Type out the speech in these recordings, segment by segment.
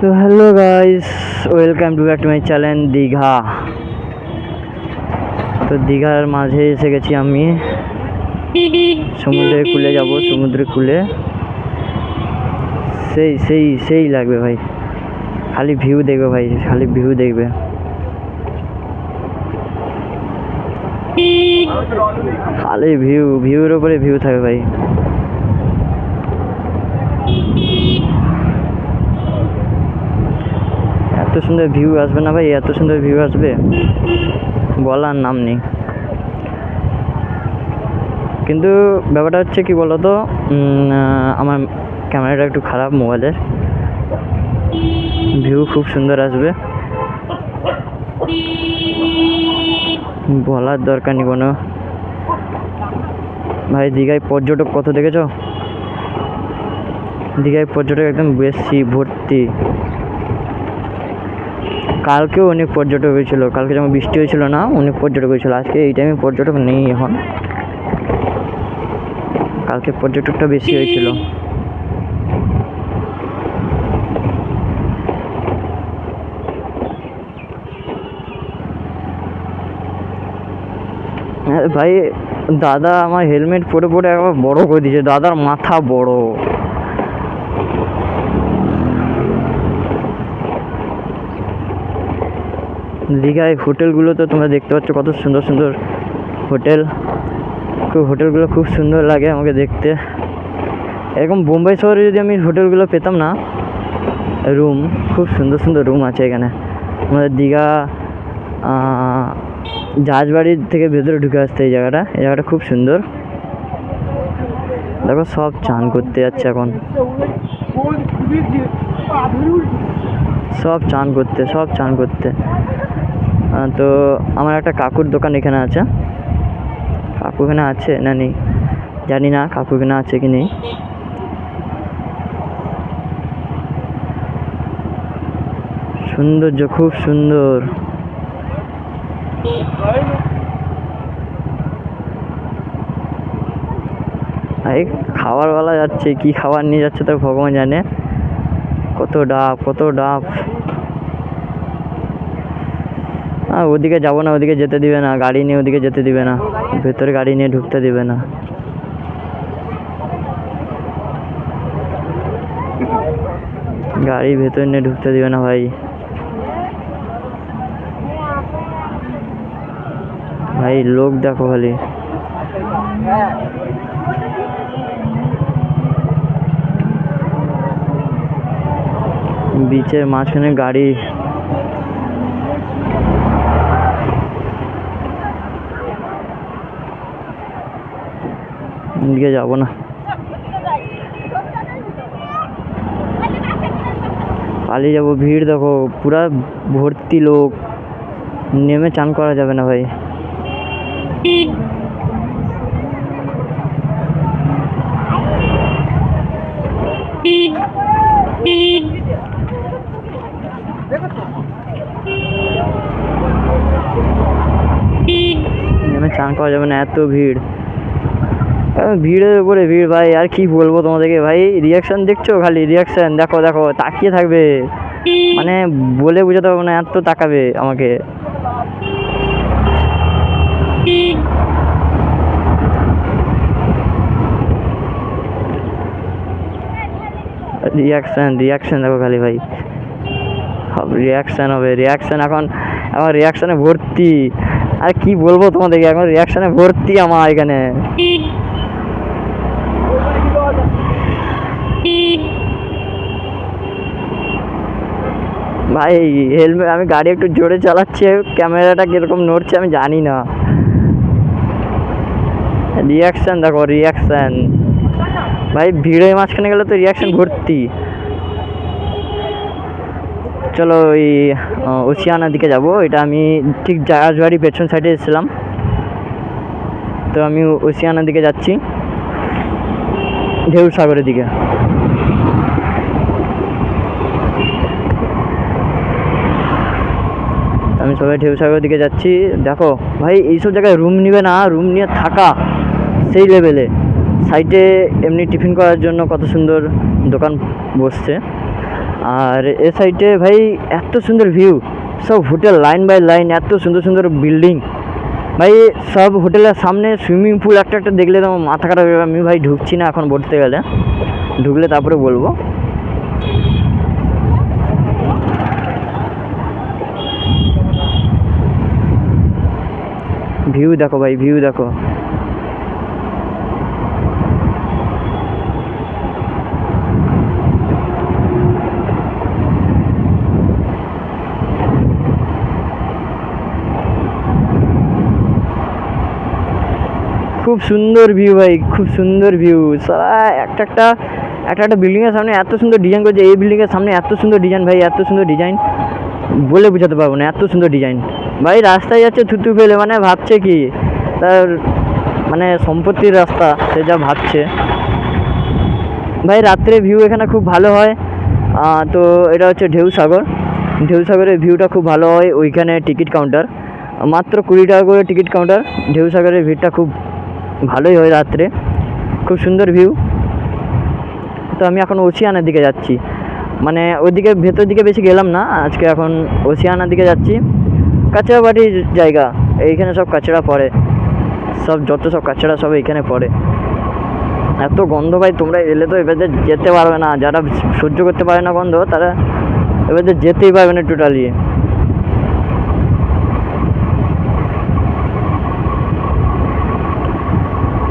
তো hello guys, welcome to back to my channel Digha. তো দীঘার মাঝে এসে গেছি আমি, সমুদ্রের কূলে যাব। সমুদ্রের কূলে সেই সেই সেই লাগবে ভাই, খালি ভিউ দেখবে ভাই, খালি ভিউ দেখবে। খালি ভিউ, ভিউর ওপরে ভিউ থাকবে ভাই। এত সুন্দর ভিউ আসবে না ভাই, এত সুন্দর ভিউ আসবে বলার নাম নেই। কিন্তু ব্যাপারটা হচ্ছে কি বলতো, আমার ক্যামেরাটা একটু খারাপ মোবাইলের, ভিউ খুব সুন্দর আসবে, বলার দরকার নেই কোনো। ভাই দীঘায় পর্যটক কত দেখেছো? দীঘায় পর্যটক একদম বেশি ভর্তি। কালকেও অনেক পর্যটক হয়েছিল, কালকে যেমন বৃষ্টি হয়েছিল না, অনেক পর্যটক হয়েছিল। আজকে এই টাইমে পর্যটক নেই এখন, কালকে পর্যটকটা বেশি হয়েছিল। ভাই দাদা আমার হেলমেট পরে পরে একবার বড় করে দিয়েছে, দাদার মাথা বড়। দীঘায় হোটেলগুলো তো তোমরা দেখতে পাচ্ছ, কত সুন্দর সুন্দর হোটেল। হোটেলগুলো খুব সুন্দর লাগে আমাকে দেখতে। এরকম বোম্বাই শহরে যদি আমি হোটেলগুলো পেতাম না, রুম খুব সুন্দর সুন্দর রুম আছে এখানে। আমাদের দীঘা জাহাজবাড়ির থেকে ভেতরে ঢুকে আসতে এই জায়গাটা খুব সুন্দর। দেখো সব চান করতে যাচ্ছে এখন, সব চান করতে। তো আমার একটা কাকুর দোকান এখানে আছে। কাকু এখানে আছে না নেই জানি না, কাকু এখানে আছে কি নেই। সৌন্দর্য খুব সুন্দর। এই খাবার বেলা যাচ্ছে, কি খাবার নিয়ে যাচ্ছে তো ভগবান জানে। কত ডাব, কত ডাব। ওদিকে যাবো না, ওদিকে যেতে দিবে না, গাড়ি নিয়ে ওদিকে যেতে দিবে না, ভেতরে গাড়ি নিয়ে ঢুকতে দিবে না। গাড়ি ভেতরে নিয়ে ঢুকতে দিবে না ভাই। ভাই লোক দেখো খালি। বিচের মাঝখানে গাড়ি। এদিকে যাবো না, পালিয়ে যাবো। ভিড় দেখো, পুরা ভর্তি লোক, নেমে চান করা যাবে না ভাই। নেমে চান করা যাবে না, এত ভিড়। ভিড়ের উপরে ভিড় ভাই, আর কি বলবো তোমাদেরকে ভাই। রিয়াকশন দেখছো, খালি রিয়াকশন দেখো দেখো, তাকিয়ে থাকবে, মানে বলে বোঝাতে পারবো না, এত তাকাবে আমাকে। রিয়াকশন রিয়াকশন দেখো খালি ভাই, সব রিয়াকশন হবে, রিয়াকশন এখন রিয়াকশনে ভর্তি। আর কি বলবো তোমাদেরকে, এখন রিয়াকশনে ভর্তি আমার এখানে। ভাই হেলমেট, আমি গাড়ি একটু জোরে চালাচ্ছি, ক্যামেরাটা কিরকম নড়ছে আমি জানি না। রিয়াকশন দেখো, রিয়াকশন ভাই, ভিড়ের মাঝখানে গেলে তো রিয়াকশন ভর্তি। চলো ওই ওসিয়ানার দিকে যাব। এটা আমি ঠিক জাহাজবাড়ি পেছন সাইডে এসেছিলাম, তো আমি ওসিয়ানার দিকে যাচ্ছি, ঢেউ সাগরের দিকে। আমি সবাই ঢেউ সাগরের দিকে যাচ্ছি। দেখো ভাই, এইসব জায়গায় রুম নিবে না, রুম নিয়ে থাকা সেই লেভেলে। সাইডে এমনি টিফিন করার জন্য কত সুন্দর দোকান বসছে, আর এ সাইডে ভাই এত সুন্দর ভিউ, সব হোটেল লাইন বাই লাইন, এত সুন্দর সুন্দর বিল্ডিং ভাই। সব হোটেলের সামনে সুইমিং পুল একটা একটা দেখলে তো মাথা খারাপ হয়ে যাবে। আমি ভাই ঢুকছি না এখন বলতে গেলে, ঢুকলে তারপরে বলবো। ভিউ দেখো ভাই, ভিউ দেখো। খুব সুন্দর ভিউ ভাই, খুব সুন্দর ভিউ। সারা একটা একটা একটা একটা বিল্ডিংয়ের সামনে এত সুন্দর ডিজাইন করেছে। এই বিল্ডিংয়ের সামনে এত সুন্দর ডিজাইন ভাই, এত সুন্দর ডিজাইন বলে বোঝাতে পারবো না, এত সুন্দর ডিজাইন ভাই। রাস্তায় যাচ্ছে থুতু ফেলে, মানে ভাবছে কি তার মানে সম্পত্তির রাস্তা, সে যা ভাবছে ভাই। রাত্রে ভিউ এখানে খুব ভালো হয়। তো এটা হচ্ছে ঢেউসাগর। ঢেউসাগরের ভিউটা খুব ভালো হয়। ওইখানে টিকিট কাউন্টার মাত্র 20 টাকা করে টিকিট কাউন্টার। ঢেউসাগরের ভিউটা খুব ভালোই হয় রাত্রে, খুব সুন্দর ভিউ। তো আমি এখন ওশিয়ানের দিকে যাচ্ছি, মানে ওইদিকে ভেতর দিকে বেশি গেলাম না আজকে, এখন ওশিয়ানার দিকে যাচ্ছি। কাঁচরাবাড়ির জায়গা, এইখানে সব কাঁচরা পড়ে, সব যত সব কাঁচরা সব এইখানে পড়ে। এত গন্ধ ভাই, তোমরা এলে তো এবারে যেতে পারবে না। যারা সহ্য করতে পারে না গন্ধ, তারা এবারে যেতেই পারবে না টোটালি।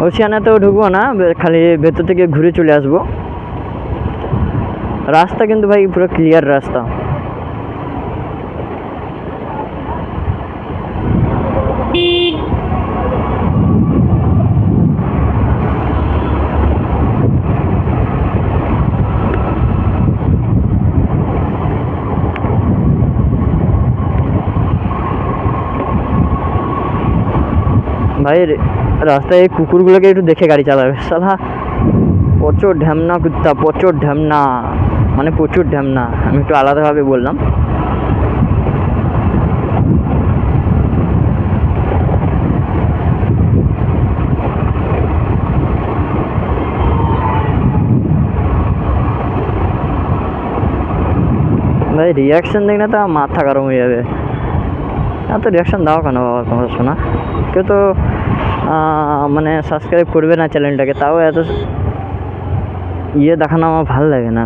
ওশিয়ানাতেও ঢুকবো না, খালি ভেতর থেকে ঘুরে চলে আসবো। রাস্তা কিন্তু ভাই পুরো ক্লিয়ার রাস্তা। ভাই রাস্তায় এই কুকুরগুলোকে একটু দেখে গাড়ি চালাবে, সালা প্রচুর ঢ্যামনা কুত্তা, প্রচুর ঢ্যামনা, মানে প্রচুর ঢ্যামনা। আমি একটু আলাদাভাবে বললাম। ভাই রিয়াকশান দেখলে তো মাথা গরম হয়ে যাবে। এত রিয়াকশান দাও কেন বাবা তোমরা, শোনা কেউ তো মানে সাবস্ক্রাইব করবে না চ্যানেলটাকে, তাও এত দেখানো আমার ভালো লাগে না।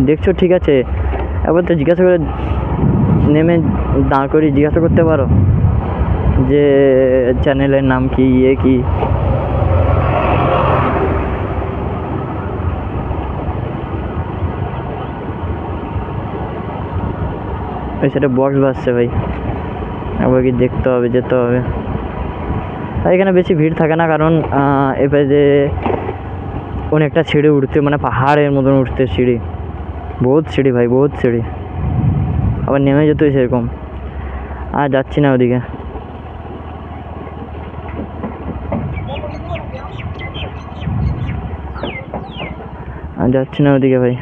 দেখছো ঠিক আছে, একবার তো জিজ্ঞাসা করে নেমে দাঁড় করি জিজ্ঞাসা করতে পারো যে চ্যানেলের নাম কি, কি। ওই সেটা বক্স বাজছে ভাই, একবার কি দেখতে হবে, যেতে হবে। এখানে বেশি ভিড় থাকে না, কারণ এবারে যে অনেকটা সিঁড়ি উঠতে, মানে পাহাড়ের মতন উঠতে সিঁড়ি, বহুত সিঁড়ি ভাই, বহুত সিঁড়ি। আবার নেমে যেতে সেরকম। আর যাচ্ছি না ওদিকে, যাচ্ছি না ওদিকে ভাই।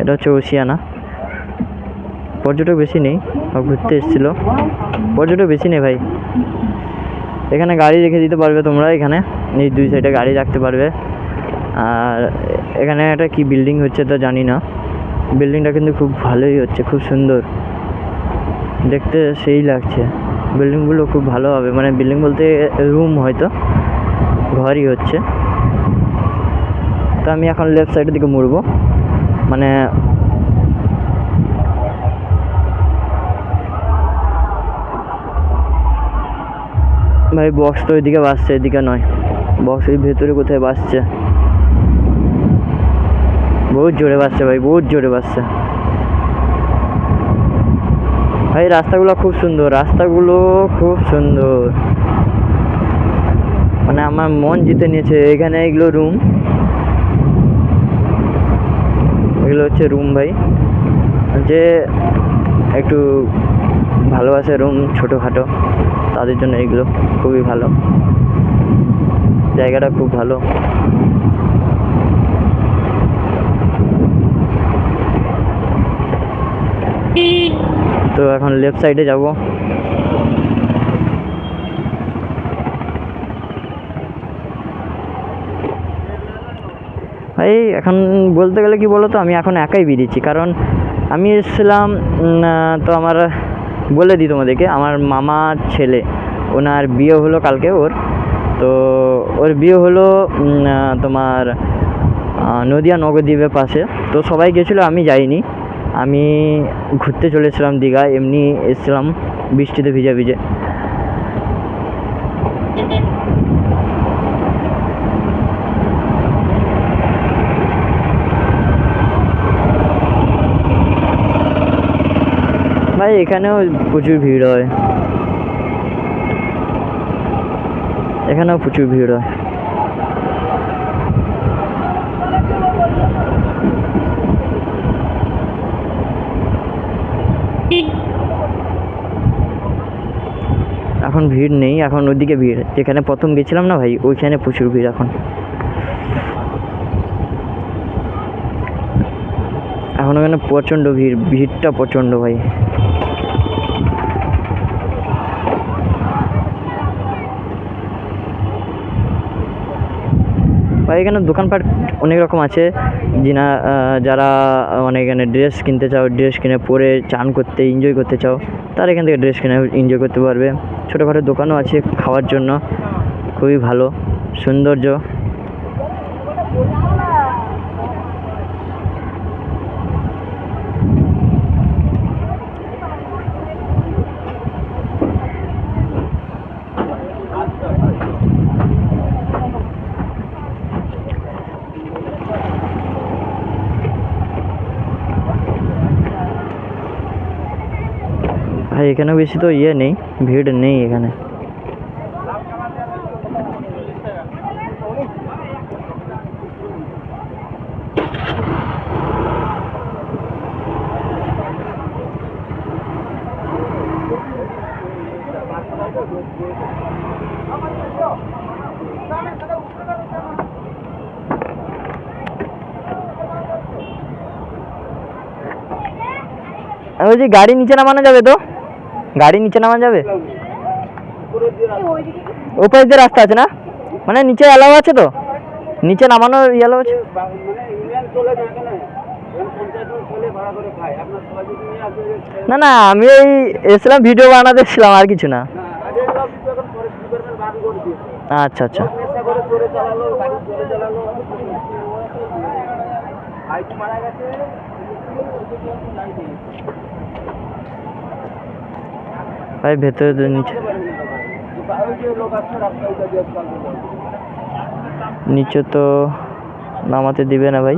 এটা হচ্ছে ওশিয়ানা। পর্যটক বেশি নেই, ঘুরতে এসেছিলো, পর্যটক বেশি নেই ভাই। এখানে গাড়ি রেখে দিতে পারবে তোমরা, এখানে এই দুই সাইডে গাড়ি রাখতে পারবে। আর এখানে একটা কি বিল্ডিং হচ্ছে তো জানি না, বিল্ডিংটা কিন্তু খুব ভালোই হচ্ছে, খুব সুন্দর দেখতে, সেই লাগছে। বিল্ডিংগুলো খুব ভালো হবে, মানে বিল্ডিং বলতে রুম হয়তো, ঘরই হচ্ছে। তো আমি এখন লেফট সাইডের দিকে মুড়বো, মানে ভাই বক্স তো ওইদিকে বাজছে, এদিকে নয়। বক্স ওই ভেতরে কোথায় বাজছে, বহুত জোরে বাজছে ভাই, বহুত জোরে বাজছে ভাই। রাস্তাগুলো খুব সুন্দর, রাস্তাগুলো খুব সুন্দর, মানে আমার মন জিতে নিয়েছে। এখানে এগুলো রুম, এগুলো হচ্ছে রুম ভাই, যে একটু ভালোবাসে রুম ছোটোখাটো, তাদের জন্য এগুলো খুবই ভালো। জায়গাটা খুব ভালো। তো এখন লেফট সাইডে যাব। ভাই ভাই এখন বলতে গেলে কি বলো তো, আমি এখন একাই বেরিয়েছি, কারণ আমি এসেছিলাম তো আমার বলে দিই তোমাদেরকে, আমার মামার ছেলে, ওনার বিয়ে হলো কালকে ওর, তো ওর বিয়ে হলো তোমার নদিয়া নবদ্বীপের পাশে। তো সবাই গেছিলো, আমি যাইনি, আমি ঘুরতে চলেছিলাম দীঘা, এমনি এসেছিলাম বৃষ্টিতে ভিজে ভিজে। ভাই এখানেও প্রচুর ভিড় হয়, এখানেও প্রচুর ভিড় হয়। এখন ভিড় নেই, এখন ওইদিকে ভিড়, যেখানে প্রথম গেছিলাম না ভাই, ওইখানে প্রচুর ভিড় এখন। এখন ওখানে প্রচণ্ড ভিড়, ভিড়টা প্রচণ্ড ভাই। ভাই এখানে দোকানপাট অনেক রকম আছে, যারা মানে এখানে ড্রেস কিনতে চাও, ড্রেস কিনে পরে চান করতে এনজয় করতে চাও, তারা এখান থেকে ড্রেস কিনে এনজয় করতে পারবে। ছোটোখাটো দোকানও আছে খাওয়ার জন্য, খুবই ভালো সৌন্দর্য। ভাই এখানে বেশি তো নেই, ভিড় নেই এখানে। আমি বলছি গাড়ি নিচে নামানো যাবে তো? গাড়ি নিচে নামানো যাবে? ওপাশ দিয়ে রাস্তা আছে না, মানে নিচে অ্যালাউ আছে তো? নিচে নামানোর অ্যালাউ আছে? না না, আমি এই এসেছিলাম ভিডিও বানাতে এসেছিলাম, আর কিছু না। আচ্ছা আচ্ছা। ভাই ভেতরে তো নিচে নিচে তো নামাতে দিবে না ভাই।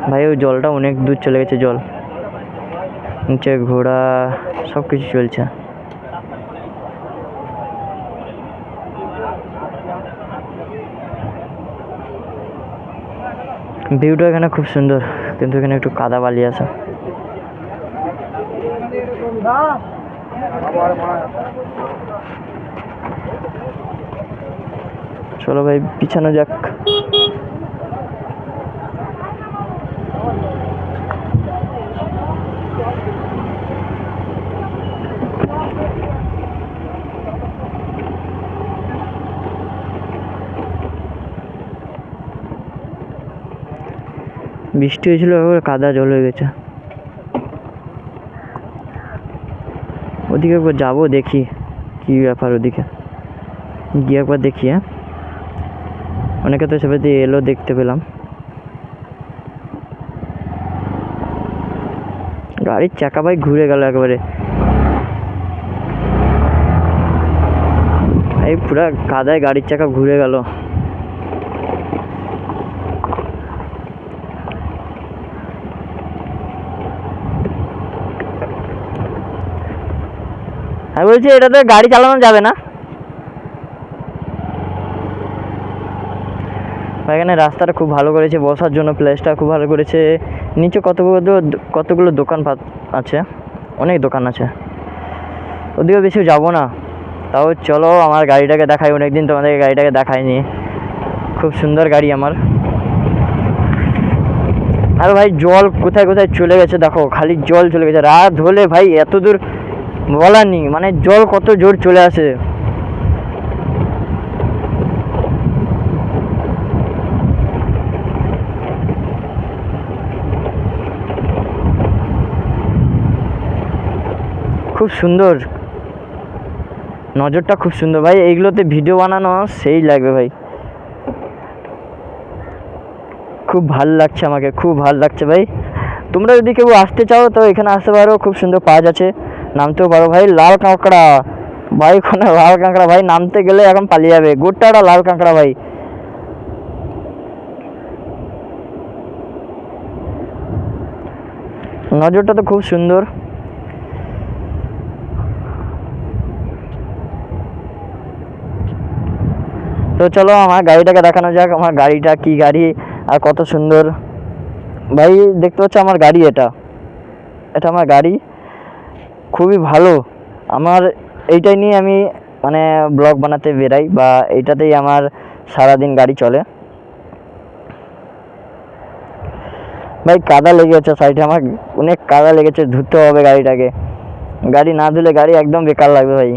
ভাই ওই জলটা অনেক দূর চলে গেছে, জল নিচে ঘোড়া সব কিছু চলছে। ভিউটা এখানে খুব সুন্দর, কিন্তু এখানে একটু কাদা বালি আছে। চলো ভাই পিছানো যাক। বৃষ্টি হয়েছিল, কাদা জল হয়ে গেছে। ওদিকে একবার যাবো, দেখি কি ব্যাপার, ওদিকে গিয়ে একবার দেখি। হ্যাঁ, অনেকে তো সেভাবে এলো, দেখতে পেলাম। গাড়ির চাকা ভাই ঘুরে গেল একেবারে, এই পুরা কাদায় গাড়ির চাকা ঘুরে গেল। আমি বলছি এটাতে গাড়ি চালানো যাবে না। এখানে রাস্তাটা খুব ভালো করেছে, বসার জন্য প্লেসটা খুব ভালো করেছে। নিচে কতগুলো দোকানপাট আছে, অনেক দোকান আছে। ওদিকে বেশি যাবো না, তাও চলো আমার গাড়িটাকে দেখাই, অনেকদিন তোমাদেরকে গাড়িটাকে দেখাইনি। খুব সুন্দর গাড়ি আমার। আর ভাই জল কোথায় কোথায় চলে গেছে দেখো, খালি জল চলে গেছে। রাত হলে ভাই এত দূর বলার নেই, মানে জল কত জোর চলে আসে। খুব সুন্দর, নজরটা খুব সুন্দর ভাই। এইগুলোতে ভিডিও বানানো সেই লাগবে ভাই, খুব ভালো লাগছে আমাকে, খুব ভালো লাগছে ভাই। তোমরা যদি কেউ আসতে চাও তো এখানে আসতে পারো, খুব সুন্দর পাওয়া যাচ্ছে, নামতেও পারো ভাই। লাল কাঁকড়া ভাই, ওখানে লাল কাঁকড়া ভাই, নামতে গেলে এখন পালিয়ে যাবে, গোটাটা লাল কাঁকড়া ভাই। নজরটা তো খুব সুন্দর। তো চলো আমার গাড়িটাকে দেখানো যাক, আমার গাড়িটা কি গাড়ি আর কত সুন্দর ভাই। দেখতে পাচ্ছ আমার গাড়ি, এটা এটা আমার গাড়ি, খুবই ভালো। আমার এইটাই নিয়ে আমি মানে ব্লগ বানাতে বেরাই, বা এইটাতেই আমার সারাদিন গাড়ি চলে ভাই। কাদা লেগেছে সাইডে, আমার অনেক কাদা লেগেছে, ধুতে হবে গাড়িটাকে। গাড়ি না ধুলে গাড়ি একদম বেকার লাগবে ভাই।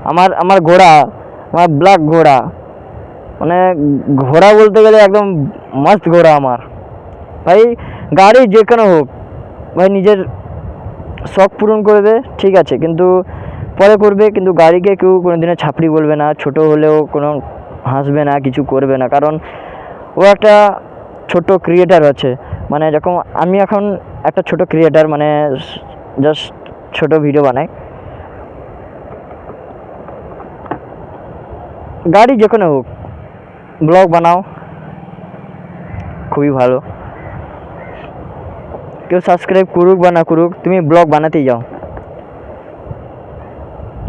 আমার আমার ঘোড়া, আমার ব্ল্যাক ঘোড়া, মানে ঘোড়া বলতে গেলে একদম মস্ত ঘোড়া আমার ভাই। গাড়ি যে কোনো হোক ভাই, নিজের শখ পূরণ করবে ঠিক আছে, কিন্তু পরে করবে, কিন্তু গাড়িকে কেউ কোনো দিনে ছাপড়ি বলবে না, ছোট হলেও কোনো হাসবে না, কিছু করবে না, কারণ ও একটা ছোট ক্রিয়েটার আছে। মানে যখন আমি এখন একটা ছোট ক্রিয়েটার, মানে জাস্ট ছোট ভিডিও বানাই। গাড়ি যে কোনো হোক, ব্লগ বানাও, খুবই ভালো। কেউ সাবস্ক্রাইব করুক বা না করুক, তুমি ব্লগ বানাতেই যাও।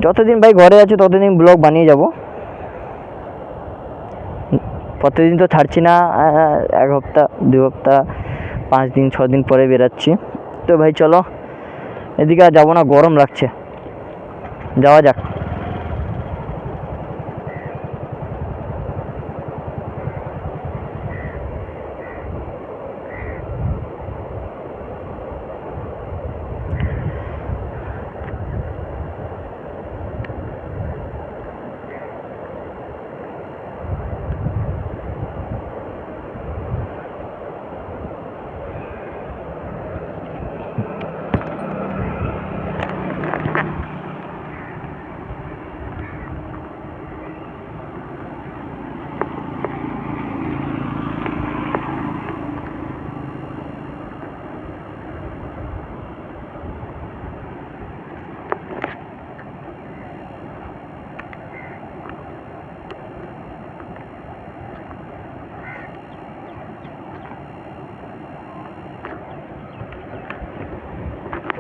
যতদিন ভাই ঘরে আছো ততদিন ব্লগ বানিয়ে যাব, প্রতিদিন তো ছাড়ছি না, 1 হপ্তাহ 2 হপ্তাহ 5 দিন 6 দিন পরে বেরাচ্ছি। তো ভাই চলো, এদিকে আর যাবো না, গরম লাগছে, যাওয়া যাক।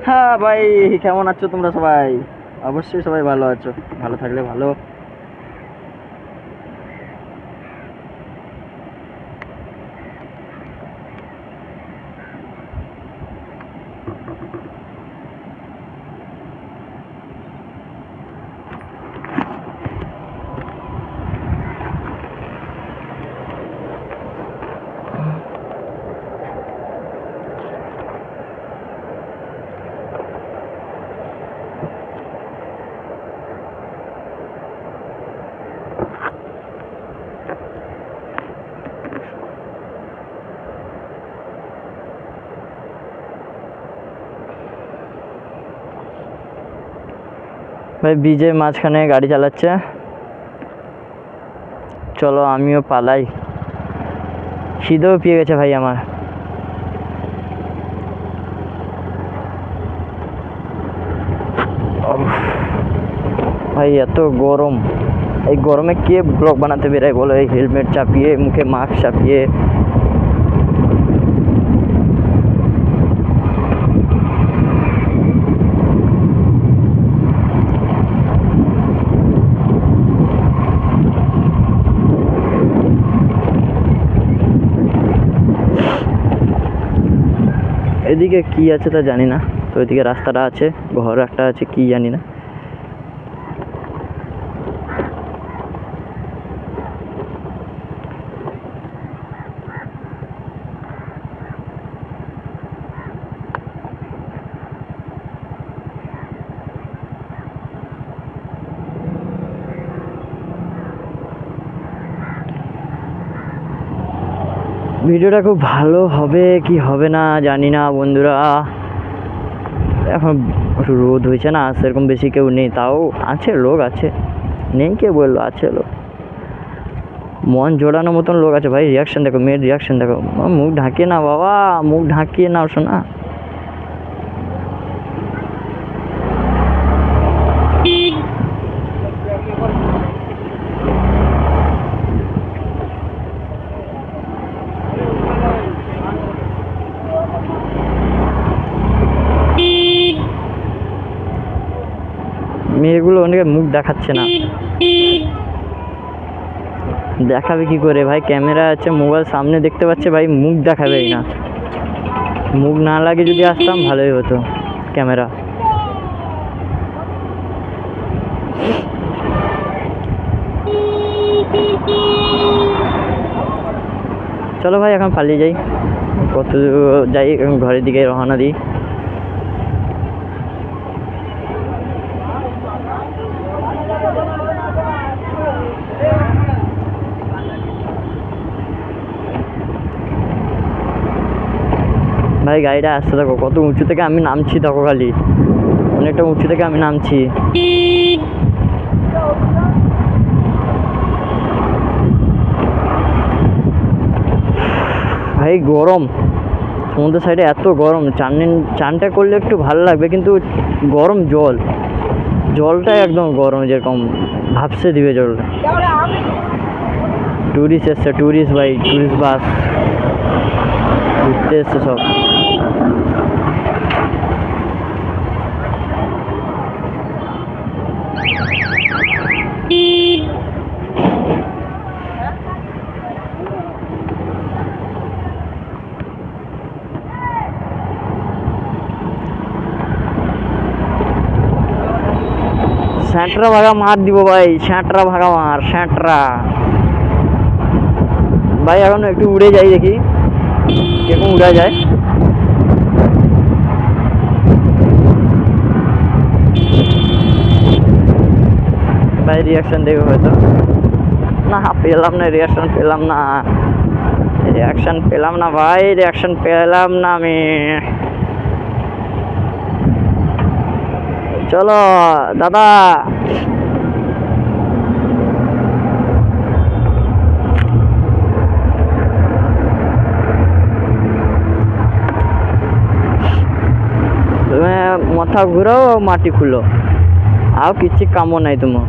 হ্যাঁ ভাই, কেমন আছো তোমরা সবাই? অবশ্যই সবাই ভালো আছো, ভালো থাকলে ভালো। ভাই ব্রিজের মাঝখানে গাড়ি চালাচ্ছে, চলো আমিও পালাই। খিদেও পেয়ে গেছে ভাই আমার। ভাই এত গরম, এই গরমে কে ব্লগ বানাতে বেরায় বলো, এই হেলমেট চাপিয়ে, মুখে মাস্ক চাপিয়ে। এদিকে কি আছে তা জানি না, তো এদিকে রাস্তাটা আছে, ঘর একটা আছে, কি জানি না। ভিডিওটা খুব ভালো হবে কি হবে না জানি না বন্ধুরা, এখন একটু রোদ হয়েছে না, সেরকম বেশি কেউ নেই, তাও আছে লোক আছে, নেই কে বললো, আছে লোক, মন জোড়ানোর মতন লোক আছে ভাই। রিয়াকশন দেখো, মেয়ের রিয়াকশন দেখো, মুখ ঢাকিয়ে না বাবা, মুখ ঢাকিয়ে নাও শোনা। মেয়েগুলো অনেকে মুখ দেখাচ্ছে না, দেখাবে কি করে ভাই, ক্যামেরা আছে, মোবাইল সামনে দেখতে পাচ্ছে ভাই, মুখ দেখাবেই না। মুখ না লাগে যদি আসতাম ভালোই হতো ক্যামেরা। চলো ভাই এখন পালিয়ে যাই, কত যাই, ঘরের দিকে রওনা দিই। ভাই গাড়িটা আসতে থাকো, কত উঁচু থেকে আমি নামছি দেখো, খালি অনেকটা উঁচু থেকে আমি নামছি। ভাই গরম, সমুদ্র সাইডে এত গরম, চানটা করলে একটু ভালো লাগবে, কিন্তু গরম জলটা একদম গরম, যেরকম ভাবসে দিবে জলটা। টুরিস্ট এসছে, টুরিস্ট ভাই, টুরিস্ট বাস ঘুরতে এসছে সব। স্যাঁটরা ভাগা মার দিব ভাই, স্যাঁটরা ভাগা মার, স্যাঁটরা ভাই। এখন একটু উড়ে যাই, দেখি কিরকম উড়া যায়। ভাই রিয়াকশন দেবে হয়তো, না পেলাম না, রিয়াকশন পেলাম না, রিয়াকশন পেলাম না ভাই, রিয়াকশন পেলাম না আমি। চলো দাদা, তুমি মাথা ঘুরাও, মাটি খুলো, আর কিছু কামও নাই তোমার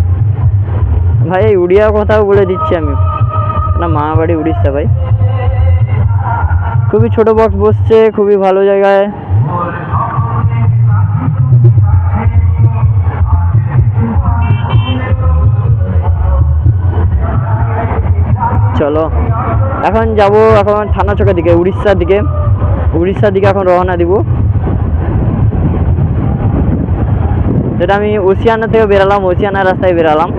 ভাই। এই উড়িয়া কথাও বলে দিচ্ছি আমি, না মা বাড়ি উড়িষ্যা ভাই। খুবই ছোট বক্স বসছে, খুবই ভালো জায়গায়। চলো এখন যাব, এখন থানা চকের দিকে, উড়িষ্যার দিকে এখন রওনা দিব। যেটা আমি ওসিয়ানা থেকে বেরালাম, ওসিয়ানা রাস্তায় বেরালাম।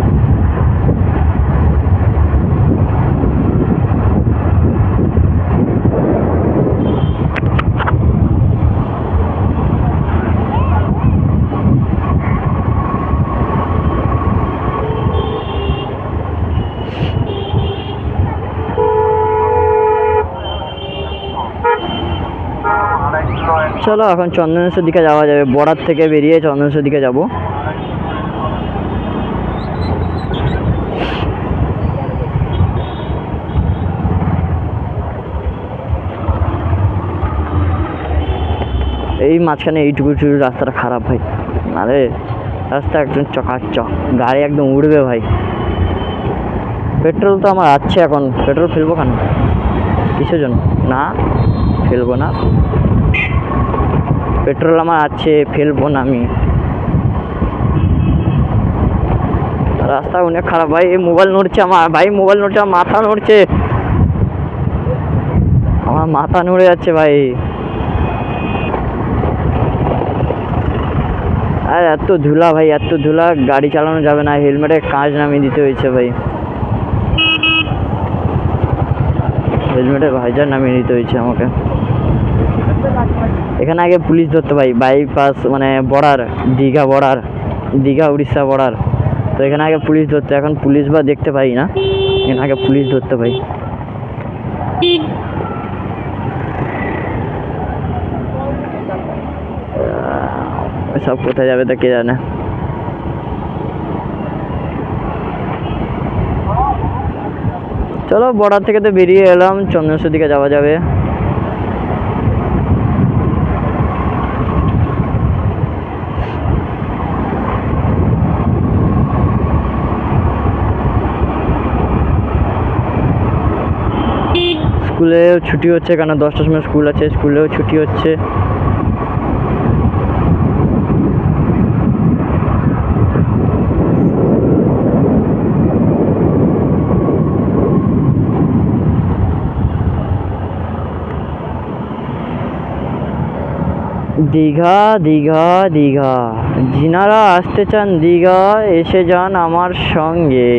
চলো এখন চন্দনেশ্বর দিকে যাওয়া যাবে, বর্ডার থেকে বেরিয়ে চন্দনেশ্বর দিকে যাব। এই মাঝখানে এইটুকু রাস্তাটা খারাপ ভাই, আরে রাস্তা একদম চকাচক, গাড়ি একদম উড়বে ভাই। পেট্রোল তো আমার আছে, এখন পেট্রোল ফেলবো কেন, কিসের জন্য, না ফেলবো না, পেট্রোল আমার আছে, ফেলবো না আমি। রাস্তা অনেক খারাপ ভাই, মোবাইল নড়ছে আমার ভাই, মোবাইল নড়ছে, আমার মাথা নড়ছে, আমার মাথা নড়ে যাচ্ছে ভাই। আর এত ধুলা ভাই, এত ধুলা, গাড়ি চালানো যাবে না, হেলমেটের কাঁচ নামিয়ে দিতে হয়েছে ভাই, হেলমেটের ভাইজার নামিয়ে নিতে হয়েছে আমাকে। এখানে আগে পুলিশ ধরতে ভাই, বাইপাস মানে বর্ডার, দীঘা উড়িষ্যা বর্ডার, তো এখানে আগে পুলিশ ধরতে, এখন পুলিশ বা দেখতে পাই না, এখানে আগে পুলিশ ধরতে ভাই। সব কোথায় যাবে তা কে জানে। চলো বর্ডার থেকে তো বেরিয়ে এলাম, চন্দনেশ্বর দিকে যাওয়া যাবে। স্কুলেও ছুটি হচ্ছে, কারণ 10টার সময় স্কুল আছে, স্কুলেও ছুটি হচ্ছে। দীঘা দীঘা দীঘা, যিনারা আসতে চান দীঘা এসে যান আমার সঙ্গে।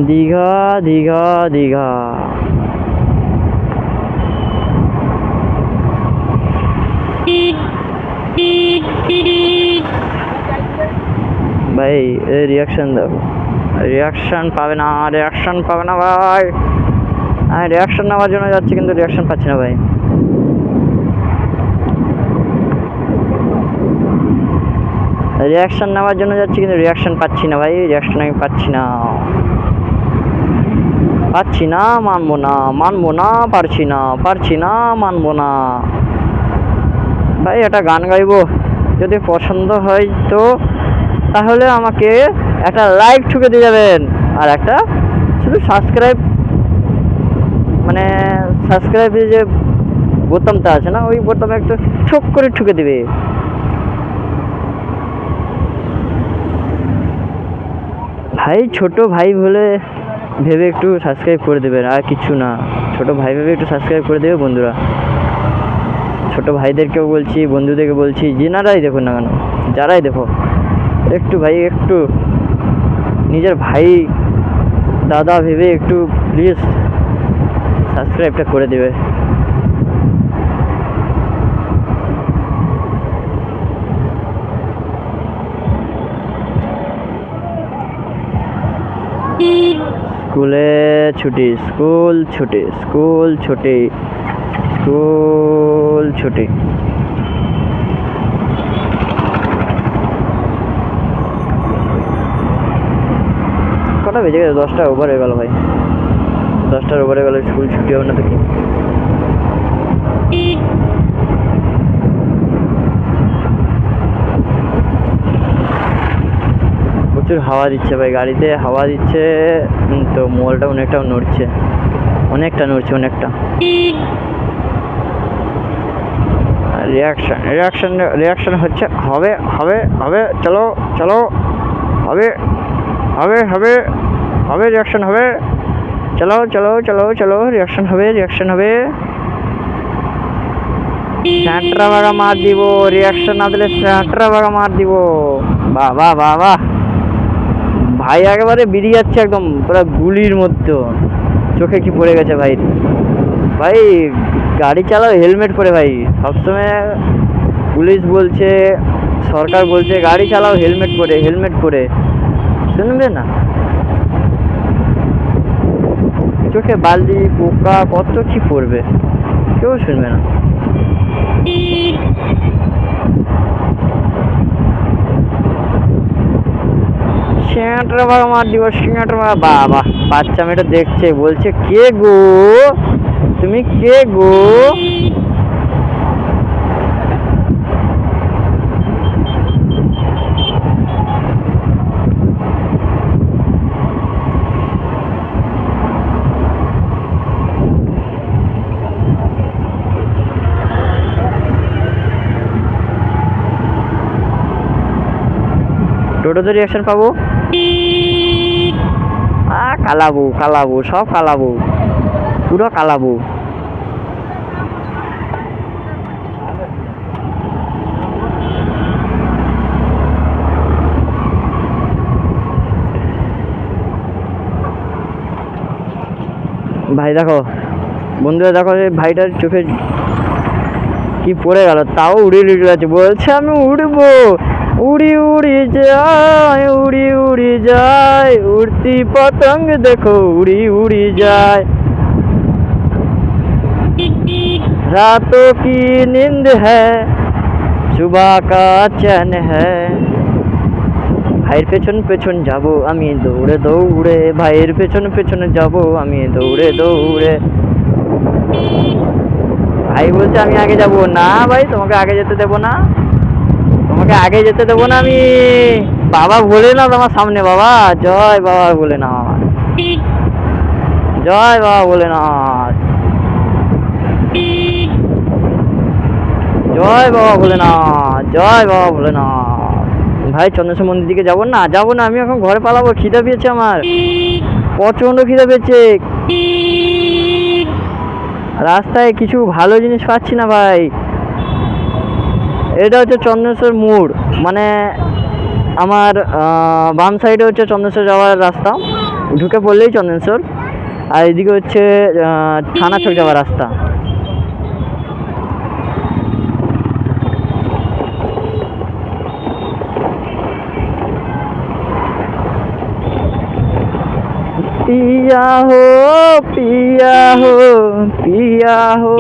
দীঘা দীঘা দীঘা। ভাই রিয়াকশন দেখো, রিয়াকশন পাবে না, রিয়াকশন পাবে না ভাই। আমি রিয়াকশন নেওয়ার জন্য যাচ্ছি কিন্তু রিয়াকশন পাচ্ছি না ভাই। রিয়াকশন নেওয়ার জন্য যাচ্ছি কিন্তু রিয়াকশন পাচ্ছি না ভাই, রিয়াকশন আমি পাচ্ছি না, পাচ্ছি না, মানবো না, মানবো না, পারছি না, পারছি না, মানবো না। ভাই একটা গান গাইবো, যদি পছন্দ হয় তো তাহলে আমাকে একটা লাইক ঠুকে দিয়ে যাবেন, আর একটা শুধু সাবস্ক্রাইব, মানে সাবস্ক্রাইবের যে বোতামটা আছে না, ওই বোতামে একটু ঠোক করে ঠুকে দিবে। ভাই ছোট ভাই বলে ভেবে একটু সাবস্ক্রাইব করে দেবেন, আর কিছু না, ছোট ভাই ভেবে একটু সাবস্ক্রাইব করে দেবে বন্ধুরা। ছোট ভাইদেরকেও বলছি, বন্ধুদেরকে বলছি, যেনারাই দেখো না কেন, যারাই দেখো, একটু ভাই একটু নিজের ভাই দাদা ভেবে একটু প্লিজ সাবস্ক্রাইবটা করে দেবে। স্কুলে ছুটি, স্কুল ছুটি, স্কুল ছুটি, স্কুল ছুটি। কটা বেজে গেছে? 10টা ওভার হয়ে গেল ভাই, 10টার ওভারে গেল, স্কুল ছুটি হবে না তো কি। প্রচুর হাওয়া দিচ্ছে ভাই, গাড়িতে হাওয়া দিচ্ছে তো মোবাইলটা অনেকটা নড়ছে, অনেকটা নড়ছে, অনেকটা। রিয়াকশন রিয়াকশন রিয়াকশন হচ্ছে, হবে হবে হবে, চলো চলো, হবে হবে হবে হবে, রিয়াকশন হবে, চলো চলো চলো চলো, রিয়াকশন হবে, রিয়াকশন হবে। স্যাঁটরা বাগা মার দিব, রিয়াকশন না দিলে স্যাঁটরা বাগা মার দিব। বাহ বাহ বাহ বাহ, ভাই একেবারে বেরিয়ে যাচ্ছে একদম পুরো গুলির মধ্যে। চোখে কি পড়ে গেছে ভাই? ভাই গাড়ি চালাও হেলমেট পরে ভাই, সবসময় পুলিশ বলছে, সরকার বলছে গাড়ি চালাও হেলমেট পরে, হেলমেট পরে, শুনবে না? চোখে বালি পোকা কত কি পড়বে, কেউ শুনবে না। সিংহাটা বাবা মার দিব, সিংহাটা বাবা। বাবা বাচ্চা মেয়েটা দেখছে, বলছে কে গো তুমি, কে গো? টোটোতে রিয়াকশন পাবো, কালাবো কালাবো, সব কালাবো, পুরো কালাবো। ভাই দেখো বন্ধুরা, দেখো ভাইটার চোখে কি পড়ে গেল, তাও উড়ে উড়ে যাচ্ছে, বলছে আমি উড়বো, উড়ি উড়ি যায়, উড়ি উড়ি যায়, উড়তি পতঙ্গ দেখো উড়ি উড়ি যায়। रातों की नींद है सुबह का चैन है ভাইয়ের পেছন পেছন যাব আমি দৌড়ে দৌড়ে ভাইয়ের পেছন পেছন যাব আমি দৌড়ে দৌড়ে ভাই বলছে আমি আগে যাব না ভাই তোমাকে আগে যেতে দেবো না তোমাকে আগে যেতে দেবো না আমি বাবা বলে না তোমার সামনে বাবা জয় বাবা বলে না জয় বাবা বলে না জয় বাবা বলে না জয় বাবা বলে না ভাই চন্দ্রেশ্বর মন্দির দিকে যাবো না আমি এখন ঘরে পালাবো খিদে পেয়েছে আমার প্রচন্ড খিদে পেয়েছে রাস্তায় কিছু ভালো জিনিস পাচ্ছি না ভাই এটা হচ্ছে চন্দ্রেশ্বর মোড় মানে আমার বাম সাইডে হচ্ছে চন্দ্রেশ্বর যাওয়ার রাস্তা ঢুকে পড়লেই চন্দ্রেশ্বর আর এদিকে হচ্ছে থানা চক যাওয়ার রাস্তা पिया हो पिया हो पिया हो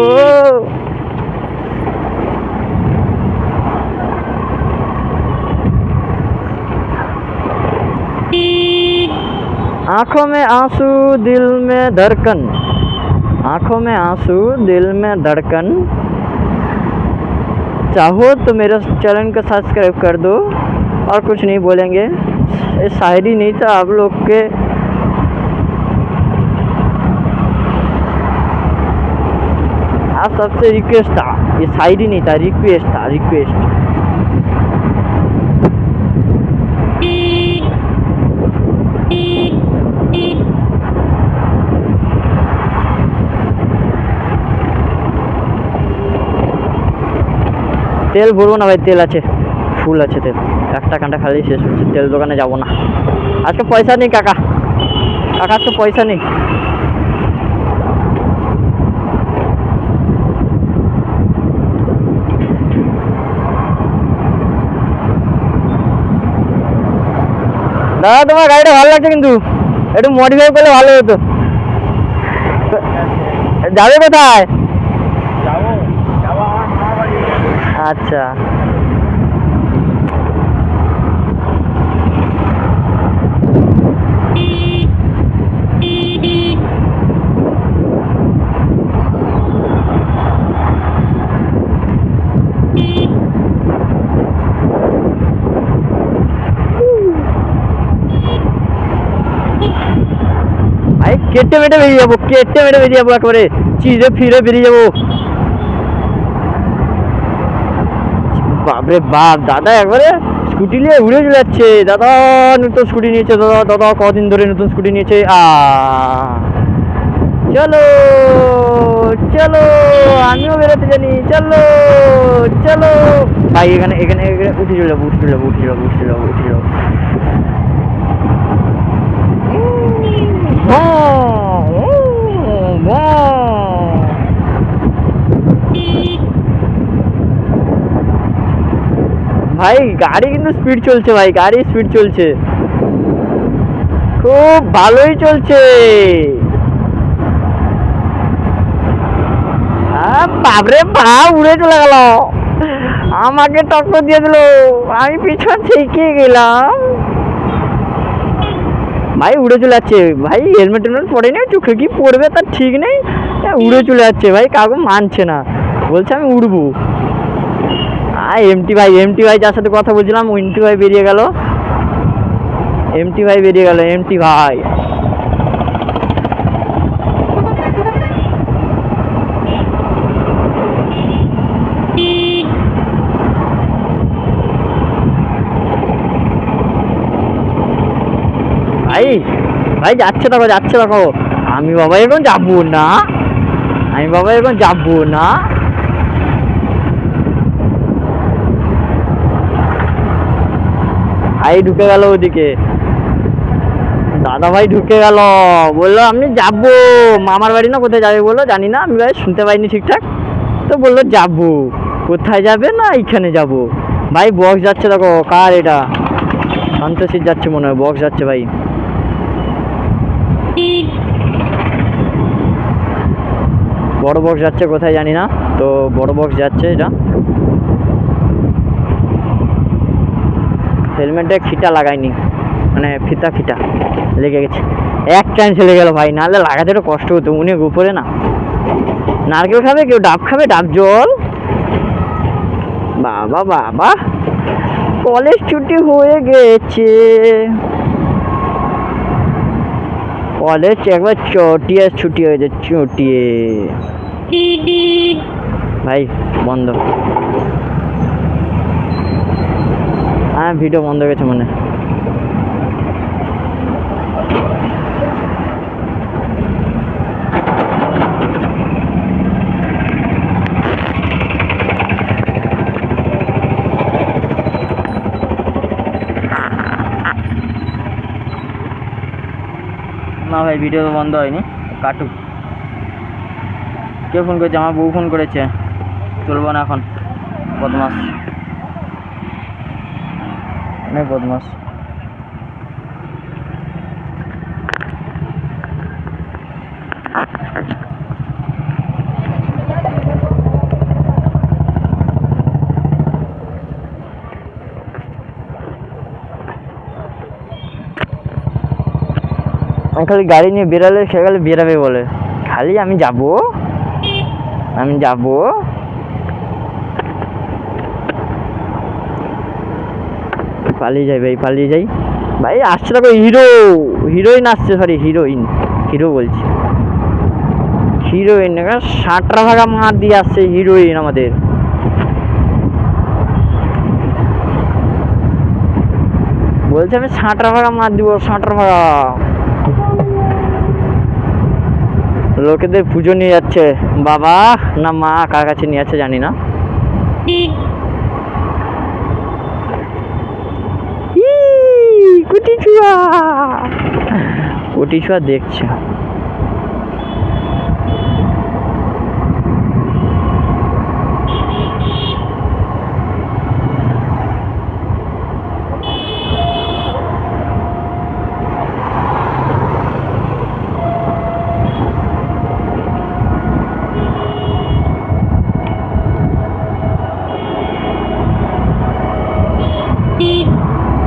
आंखों में आंसू दिल में धड़कन आंखों में आंसू दिल में धड़कन चाहो तो मेरे चैनल को सब्सक्राइब कर दो और कुछ नहीं बोलेंगे ये शायरी नहीं था आप लोग के आप सबसे रिक्वेस्ट था ये शायरी नहीं था रिक्वेस्ट था रिक्वेस्ट তেল ভরবো না ভাই তেল আছে ফুল আছে তেল একটা কাঁটা খালি শেষ হচ্ছে তেল দোকানে যাবো না আজকে পয়সা নেই কাকা কাকা আজকে পয়সা নেই দাদা তোমার গাড়িটা ভালো লাগছে কিন্তু একটু মডিফাই করলে ভালো হতো যাবে কোথায় আচ্ছা কেটে মেটে বেরিয়ে যাবো একবারে চিড়ে ফিরে বেরিয়ে যাবো বাপরে বাপ দাদা একবারে স্কুটি নিয়ে উড়ে চলে যাচ্ছে দাদা নতুন স্কুটি নিয়েছে দাদা কদিন ধরে নতুন স্কুটি নিয়েছে চলো চলো আমিও বেরোতে জানি চলো চলো ভাই এখানে এখানে উঠে চলে যাবো ভাই গাড়ি কিন্তু স্পিড চলছে ভাই গাড়ি স্পিড চলছে খুব ভালোই চলছে বাপরে বাপ উড়ে চলে গেল আমাকে টক্কর দিয়ে দিল আমি পিছন থেকে গেলাম ভাই উড়ে চলে যাচ্ছে ভাই হেলমেট টেলমেট পরে নেই চোখে কি পড়বে তার ঠিক নেই উড়ে চলে যাচ্ছে ভাই কাউকে মানছে না বলছে আমি উড়বো এমটি ভাই যার সাথে কথা বলছিলাম এমটি ভাই বেরিয়ে গেল এমটি ভাই ভাই যাচ্ছে দেখো আমি বাবা এখন যাবো না ভাই ঢুকে গেল ওদিকে দাদা ভাই ঢুকে গেল বললো আমি যাবো মামার বাড়ি না কোথায় যাবে বললো জানি না আমি ভাই শুনতে পাইনি ঠিকঠাক তো বললো যাবো কোথায় যাবে না এইখানে যাবো ভাই বক্স যাচ্ছে দেখো কার এটা সন্তোষীর যাচ্ছে মনে হয় বক্স যাচ্ছে ভাই বড় বক্স যাচ্ছে কোথায় জানি না তো বড় বক্স যাচ্ছে এটা হেলমেটে খিটা লাগাইনি, মানে ফিতা লেগে গেছে, এক চান্স চলে গেল ভাই, নাহলে লাগাতে একটু কষ্ট হতো। অনেক উপরে না, নারকেল খাবে, কেউ ডাব খাবে, ডাব জল। বাবা বাবা, কলেজ ছুটি হয়ে গেছে, কলেজ একবার চটিয়ে ছুটি হয়েছে, চটিয়ে। ভাই বন্ধ, হ্যাঁ ভিডিও বন্ধ হয়ে গেছে মানে। না ভাই ভিডিও বন্ধ হয়নি, কাটুক। কে ফোন করেছে? আমার বউ ফোন করেছে, চলবো না এখন, বদমাস, অনেক বদমাস। আমি খালি গাড়ি নিয়ে বেরালে সেখানে বেরাবে বলে, খালি আমি যাব, পালিয়ে যাই ভাই, পালিয়ে যাই ভাই। আসছে দেখো হিরোইন আসছে, সরি হিরো বলছি, হিরোইন 60 ভাগা মার দিয়ে আসছে হিরোইন আমাদের। বলছে আমি 60 ভাগা মার দিব, 60 ভাগা। লোকেদের পুজো নিয়ে যাচ্ছে, বাবা না মা কার কাছে নিয়ে যাচ্ছে জানি না। কুটি ছুয়া দেখছে।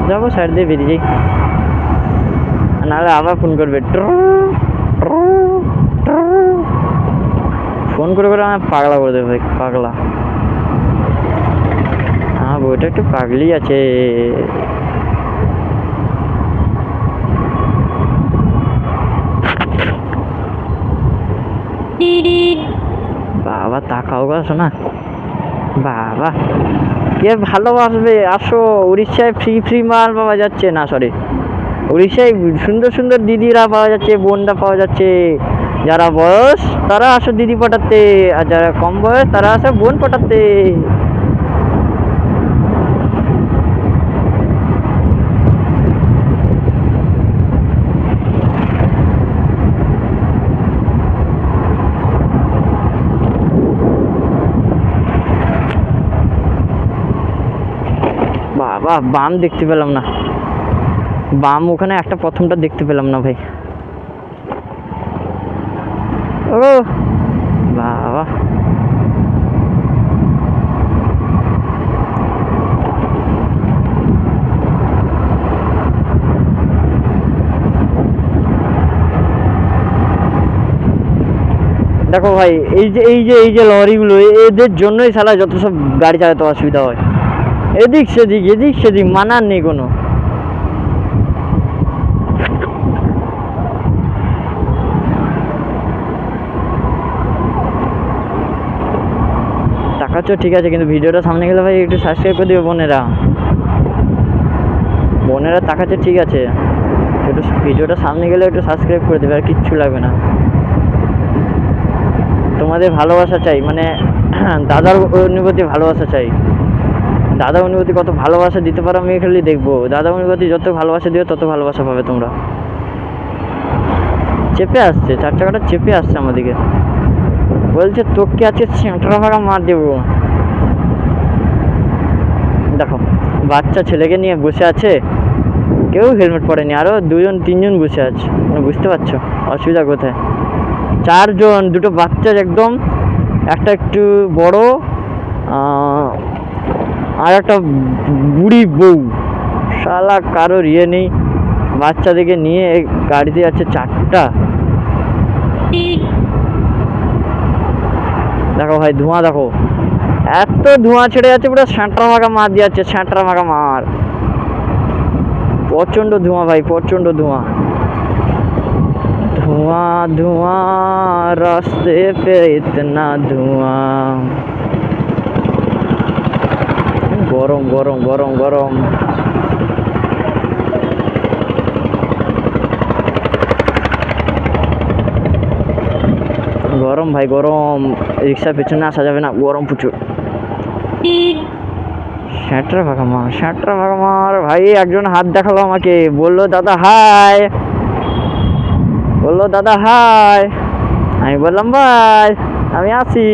যাবো সাইড দিয়ে বেরিয়ে যাই, নাহলে আবার ফোন করবে, ফোন করে আমার পাগলা করে দেবে ভাই, পাগলা। হ্যাঁ বইটা একটু পাগলি আছে। বাবা তাকাও গা শোনা, বাবা কে ভালোবাসবে, আসো উড়িষ্যায় ফ্রি মাল পাওয়া যাচ্ছে, না সরি উড়িষ্যায় সুন্দর দিদিরা পাওয়া যাচ্ছে, বোনরা পাওয়া যাচ্ছে। যারা বয়স তারা আসো দিদি পটাতে, আর যারা কম বয়স তারা আসো বোন পটাতে। বাবা বাম দেখতে পেলাম না, বাম ওখানে একটা প্রথমটা দেখতে পেলাম না ভাই। ও বাবা, দেখো ভাই এই যে লরিগুলো, এদের জন্যই শালা যত সব গাড়ি চালাতে অসুবিধা হয়, এদিক সেদিক মানার নেই কোনো। তাকাচ্ছ ঠিক আছে, কিন্তু ভিডিওটা সামনে গেলে ভাই একটু সাবস্ক্রাইব করে দিও বোনেরা তাকাচ্ছে ঠিক আছে, একটু ভিডিওটা সামনে গেলে একটু সাবস্ক্রাইব করে দেবে, আর কিচ্ছু লাগবে না। তোমাদের ভালোবাসা চাই, মানে দাদার অনুভূতি ভালোবাসা চাই। দাদা অনুভূতি কত ভালোবাসা দিতে পারো আমি খালি দেখবো, দাদা অনুভূতি যত ভালোবাসা দিও তত ভালোবাসা পাবে তোমরা। চেপে আসছে, 4 চাকাটা চেপে আসছে আমাদিকে, বলছে তোকে আজকে 60 ভাগা মার দেবো। দেখো বাচ্চা ছেলেকে নিয়ে বসে আছে, কেউ হেলমেট পরেনি, আরো 2-3জন বসে আছে, বুঝতে পারছো অসুবিধা কোথায়। 4 জন, 2টো বাচ্চা একদম, একটা একটু বড় আর একটা বুড়ি বউ, শালা কারোর ইয়ে নেই, বাচ্চাদেরকে নিয়ে গাড়িতে যাচ্ছে 4টা। দেখো ভাই ধোঁয়া দেখো, এত ধোঁয়া ছেড়ে যাচ্ছে, পুরো স্যাঁটরা মাখা মার দিয়ে যাচ্ছে, স্যাঁটরা মাখা মার। প্রচন্ড ধোঁয়া ভাই, প্রচন্ড ধোঁয়া, धुआं धुआं रास्ते पे इतना धुआं। गरम गरम गरम गरम। গরম ভাই গরম, রিক্সার পেছনে আসা যাবে না, গরম প্রচুর। স্যাঁটরা ফাঁকা মার, স্যাঁটরা ফাঁকা মার। ভাই একজন হাত দেখালো আমাকে, বললো দাদা হাই, বললো দাদা হাই। আমি বললাম ভাই আমি আছি।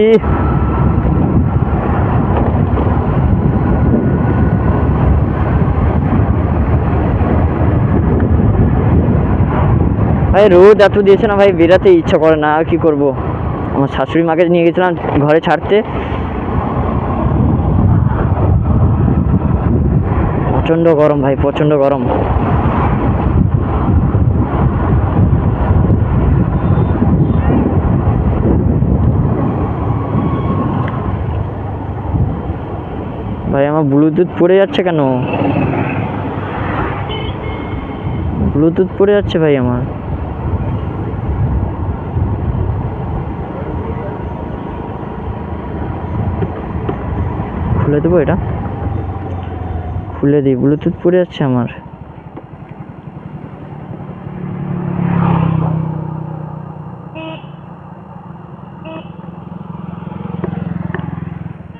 ভাই রোদ এত দিয়েছে না ভাই, বেরাতে ইচ্ছা করে না, আর কি করবো। আমার শাশুড়ি মাকে নিয়ে গেছিলাম ঘরে ছাড়তে, প্রচন্ড গরম ভাই, প্রচন্ড গরম। ভাই আমার ব্লুটুথ পড়ে যাচ্ছে কেন, ব্লুটুথ পড়ে যাচ্ছে ভাই আমার। খুলে দেবো এটা, খুলে দিই, ব্লুটুথ পড়ে যাচ্ছে আমার।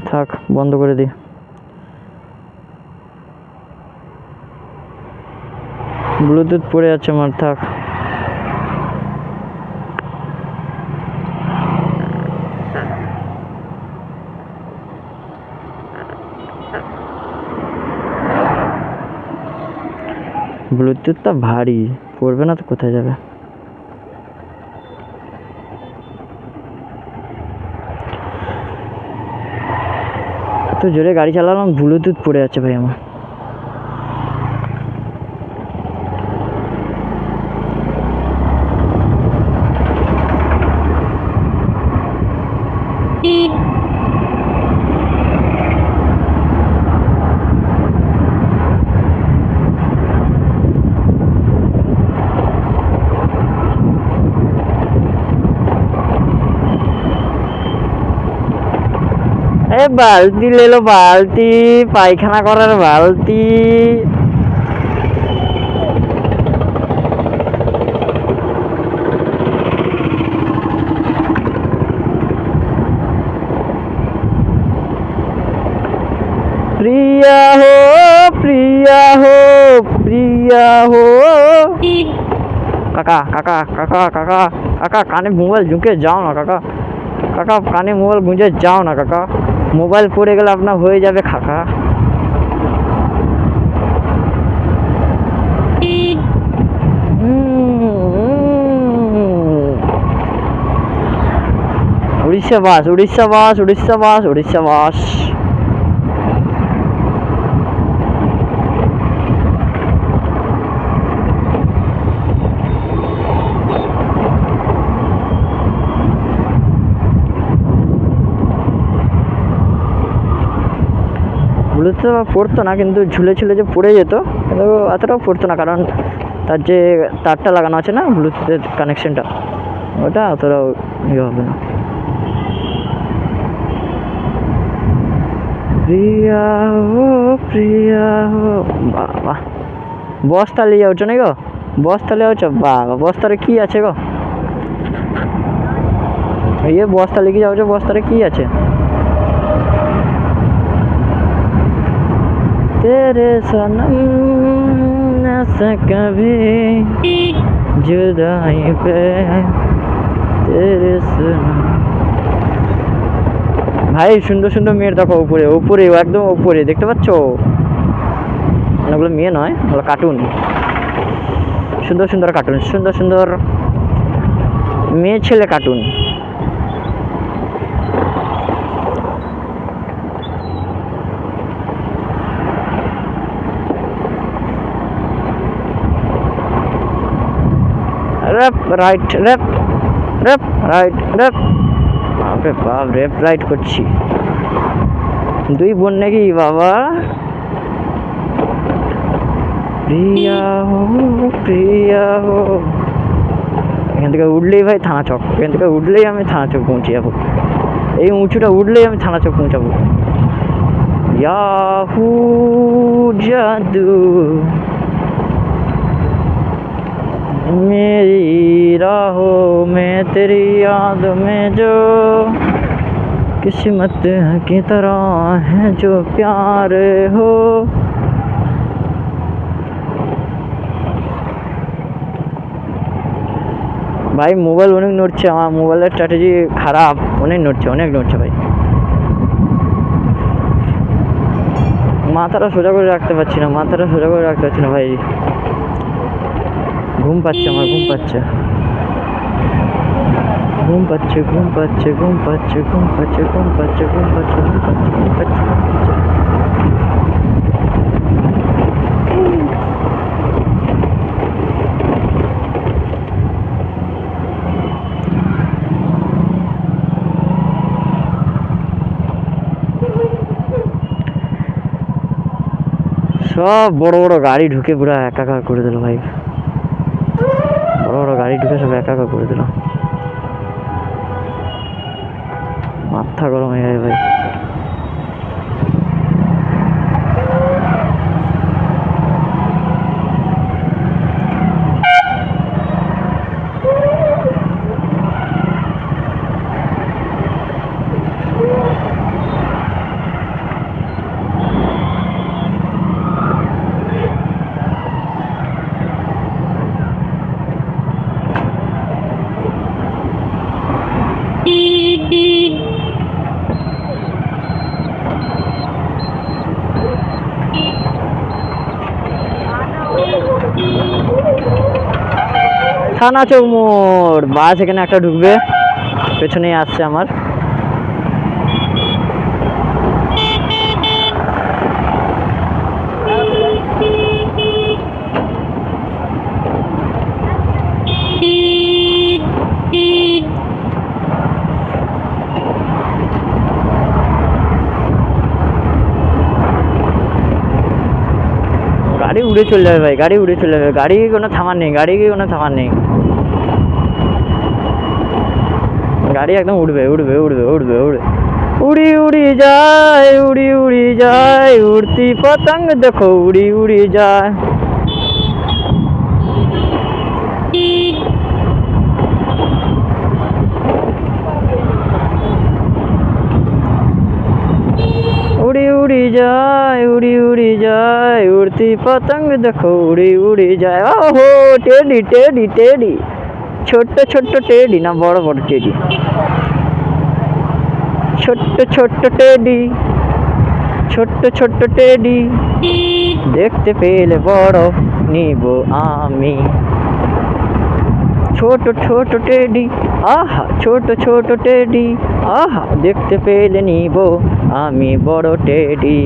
থাক বন্ধ করে দিই, ব্লুটুথ পড়ে যাচ্ছে আমার, থাক। ব্লুটুথটা ভারী, পড়বে না তো কোথায় যাবে। তো জোরে গাড়ি চালালাম, ব্লুটুথ পড়ে যাচ্ছে ভাই আমার। বালতি লেলো, বালতি পায়খানা করার বালতি। প্রিয়া হো প্রিয়া হো প্রিয়া হো। কাকা কাকা কাকা কাকা কাকা কানে মোবাইল ঝুঁকে যাও না কাকা, কাকা কানে মোবাইল গুঁজে যাও না কাকা, মোবাইল পড়ে গেলে আপনার হয়ে যাবে খাকা। উড়িষ্যা বাস, উড়িষ্যা বাস, উড়িষ্যা বাস, উড়িষ্যা বাস। ব্লুটুথ পড়তো না, কিন্তু ঝুলে ঝুলে যে পড়ে যেত, কিন্তু এতটাও পড়তো না, কারণ তার যে তারটা লাগানো আছে না ব্লুটুথের কানেকশনটা, ওটা অতটাও ইয়ে হবে না। প্রিয়া হো প্রিয়া হো। বাবা বস্তা নিয়ে যাচ্ছ না গো, বস্তা নিয়ে যাচ্ছ, বাবা বস্তারে কি আছে গো, ইয়ে বস্তা লিখে যাচ্ছ, বস্তারে কি আছে। तेरे सनम ऐसा कभी जुदाई पे तेरे सनम। ভাই সুন্দর সুন্দর মেয়ের দেখো উপরে, উপরে একদম উপরে দেখতে পাচ্ছ, ওগুলো মেয়ে নয়, ওগুলো কার্টুন, সুন্দর সুন্দর কার্টুন, সুন্দর সুন্দর মেয়ে ছেলে cartoon. Right left left right left. বাপরে বাপ, লেফট রাইট করছি। দুই বোন নাকি বাবা? প্রিয়া হো প্রিয়া হো। এখান থেকে উঠলেই ভাই থানা চক, এখান থেকে উঠলেই আমি থানা চক পৌঁছে যাবো। এই উঁচুটা উঠলেই আমি থানা চক পৌঁছাবো। याहू जादू मेरी राहों में तेरी याद में जो किस्मत की तरह है जो प्यार हो। ভাই মোবাইল অনেক নড়ছে, আমার মোবাইলের স্ট্র্যাটেজি খারাপ, অনেক নড়ছে ভাই। মাথাটা সোজা করে রাখতে পারছি না ভাই। ঘুম পাচ্ছে আমার, ঘুম পাচ্ছে। সব বড় বড় গাড়ি ঢুকে পুরো একাকার করে দিল ভাই। বড় বড় গাড়ি ঢুকে সব একাকার করে দিল, মাথা গরম হয়ে যায় ভাই। থানা চৌক মোড়, বাস এখানে একটা ঢুকবে, পেছনেই আসছে আমার। গাড়ি উড়ে চলে যাবে ভাই, গাড়ি উড়ে চলে যাবে, গাড়ি কোনো থামার নেই, গাড়ি একদম উড়বে। उड़ी जाए उड़ती पतंग देखो उड़ी जाए। उड़ी जाए उड़ती पतंग देखो उड़ी जाए। ओहो टेडी ছোট্ট টেডি না বড় টেডি? ছোট্ট টেডি দেখতে পেলে বড় নিব আমি। ছোট টেডি আহা, ছোট টেডি আহা, দেখতে পেলে নিব আমি বড় টেডি।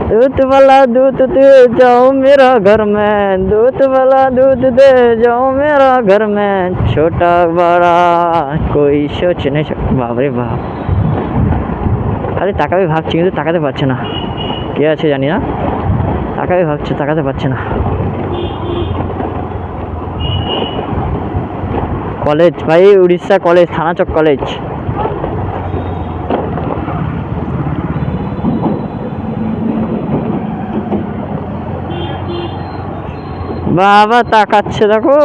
दूध वाला दूध दे जाओ मेरा घर में, दूध वाला दूध दे जाओ मेरा घर में, छोटा बड़ा कोई सोच नहीं सकता। বাপরে বাপ, খালি তাকাবে ভাবছি কিন্তু তাকাতে পারছে না, কে আছে জানি না, তাকাবে ভাবছে তাকাতে পারছে না। কলেজ ভাই, উড়িষ্যা কলেজ, থানাচক কলেজ। বাবা তাকাচ্ছে দেখো,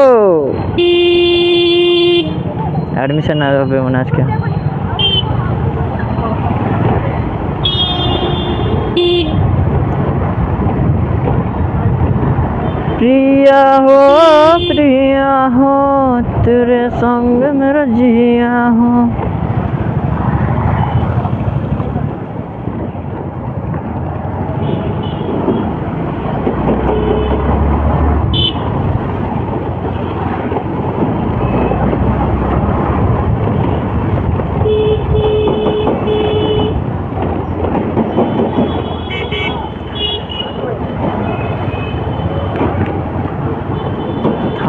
অ্যাডমিশন না হবে মনে আজকে। प्रिया हो तेरे संग मेरा जिया हो।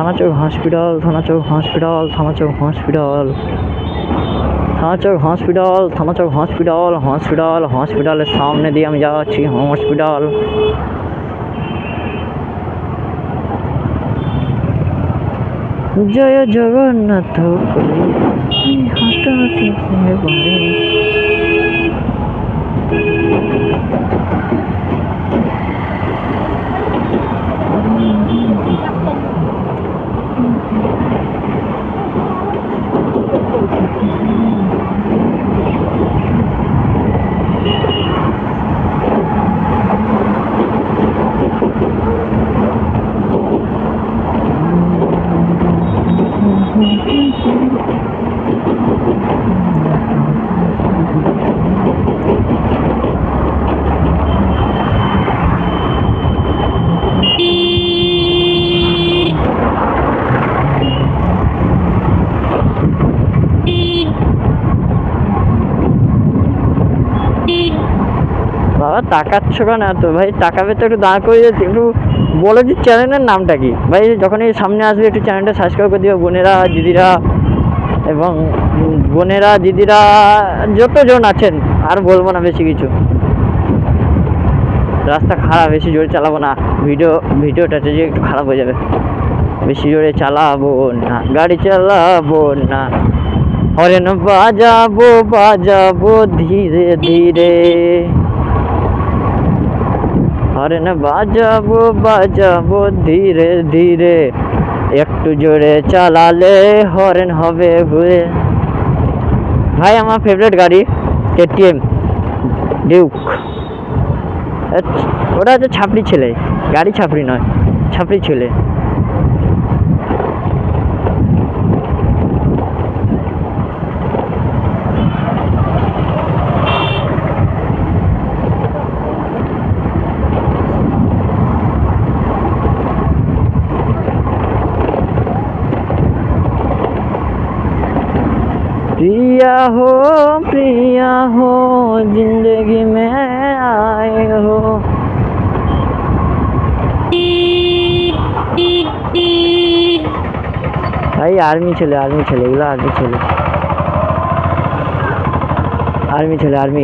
Thanachak hospital, Thanachak hospital, Thanachak hospital, Thanachak hospital, Thanachak hospital, hospital, হসপিটালের সামনে দিয়ে আমি যাচ্ছি হসপিটাল। জয় জগন্নাথ হাঁটাহাঁটি বাড়ি। বাবা তাকাচ্ছ কেন এত ভাই? তাকাবে তো একটু দাঁড় করে একটু বলে যে চ্যানেলের নামটা কি ভাই? যখন এই সামনে আসবে একটু চ্যানেলটা সাবস্ক্রাইব করে দিও বোনেরা দিদিরা, এবং বোনেরা দিদিরা যতজন আছেন, আর বলবো না বেশি কিছু। রাস্তা খারাপ, বেশি জোরে চালাবো না, ভিডিওটা যে একটু খারাপ হয়ে যাবে। বেশি জোরে চালাবো না, গাড়ি চালাবো না, হরেন বাজাবো বাজাবো ধীরে ধীরে, হরেন বাজাবো বাজাবো ধীরে ধীরে, একটু জোরে চালালে হরেন হবে ঘুরে। ভাই আমার ফেভারিট গাড়ি KTM ডিউক। ওটা হচ্ছে ছাপড়ি ছেলে, গাড়ি ছাপড়ি নয়, ছাপড়ি ছেলে। प्रिया हो जिंदगी में आए हो। भाई आर्मी ছেলে, आर्मी ছেলে, এগুলো आर्मी ছেলে, आर्मी ছেলে, आर्मी।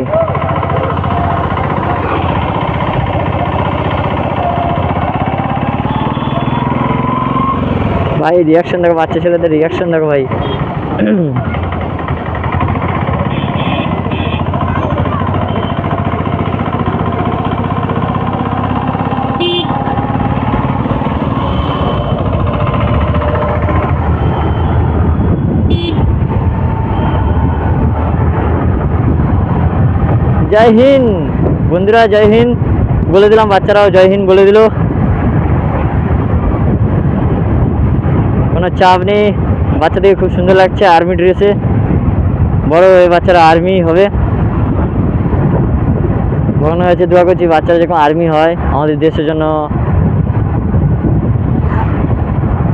भाई रिएक्शन देखो, বাচ্চা ছেলেদের রিয়াকশন দেখো ভাই। জয় হিন্দ বন্ধুরা, জয় হিন্দ বলে দিলাম, বাচ্চারাও জয় হিন্দ বলে দিল। কোনো চাপ নেই, বাচ্চাদেরকে খুব সুন্দর লাগছে আর্মি ড্রেসে। বড় হয়ে বাচ্চারা আর্মি হবে, মনে হয়েছে দোয়া করছি বাচ্চারা যখন আর্মি হয় আমাদের দেশের জন্য,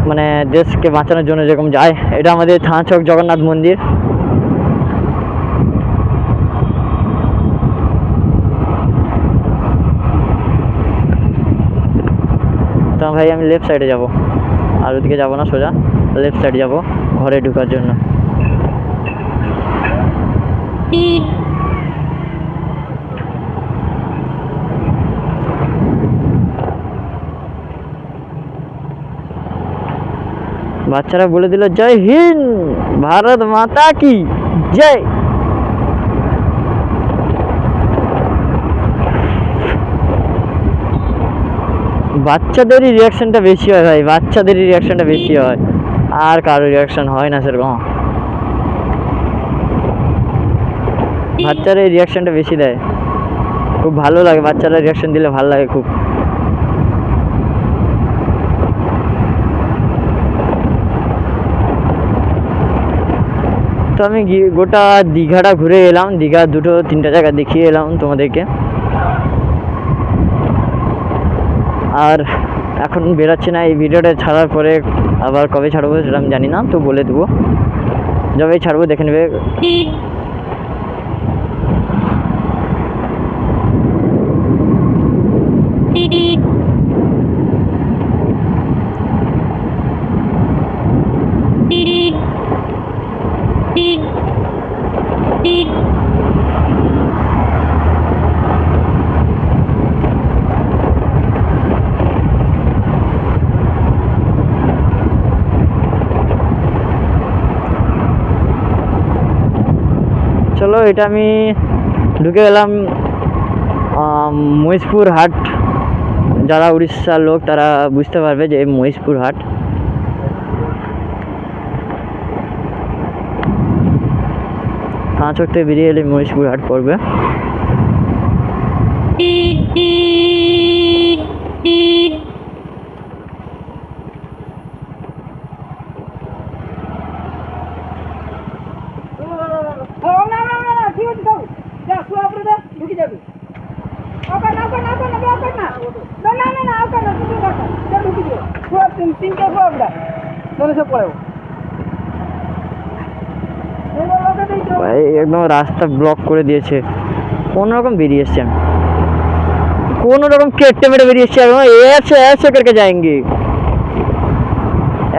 মানে দেশকে বাঁচানোর জন্য যেরকম যায়। এটা আমাদের থানাচক জগন্নাথ মন্দির। তো ভাই আমি লেফট সাইডে যাব, আর ওদিকে যাবো না, সোজা লেফট সাইডে যাব ঘরে ঢোকার জন্য। বাচ্চারা বলে দিল জয় হিন্দ, ভারত মাতা কি জয়। বাচ্চাদেরই রিয়াকশনটা বেশি হয় ভাই, বাচ্চাদেরই রিয়াকশনটা বেশি হয়, আর কারোর রিয়াকশন হয় না সেরকম। বাচ্চারা এই রিয়াকশনটা বেশি দেয়, খুব ভালো লাগে, বাচ্চারা রিয়াকশন দিলে ভালো লাগে খুব। তো আমি গোটা দীঘাটা ঘুরে এলাম, দীঘা 2-3টা জায়গা দেখিয়ে এলাম তোমাদেরকে। আর এখন বেরোচ্ছি না, এই ভিডিওটা ছাড়ার পরে আবার কবে ছাড়বো সেটা আমি জানি না, তো বলে দেবো যবে ছাড়বো দেখে নেবে। চলো, এটা আমি ঢুকে গেলাম মহিষপুর হাট। যারা উড়িষ্যার লোক তারা বুঝতে পারবে যে মহিষপুর হাট। থানা থেকে বেরিয়ে এলে মহিষপুর হাট পড়বে। भाई एकदम रास्ता ब्लॉक করে দিয়েছে। কোন রকম বেরিয়ে এসেছি আমি, কোন রকম কেটে মেরে বেরিয়ে এসেছি। ऐसे ऐसे करके जाएंगे,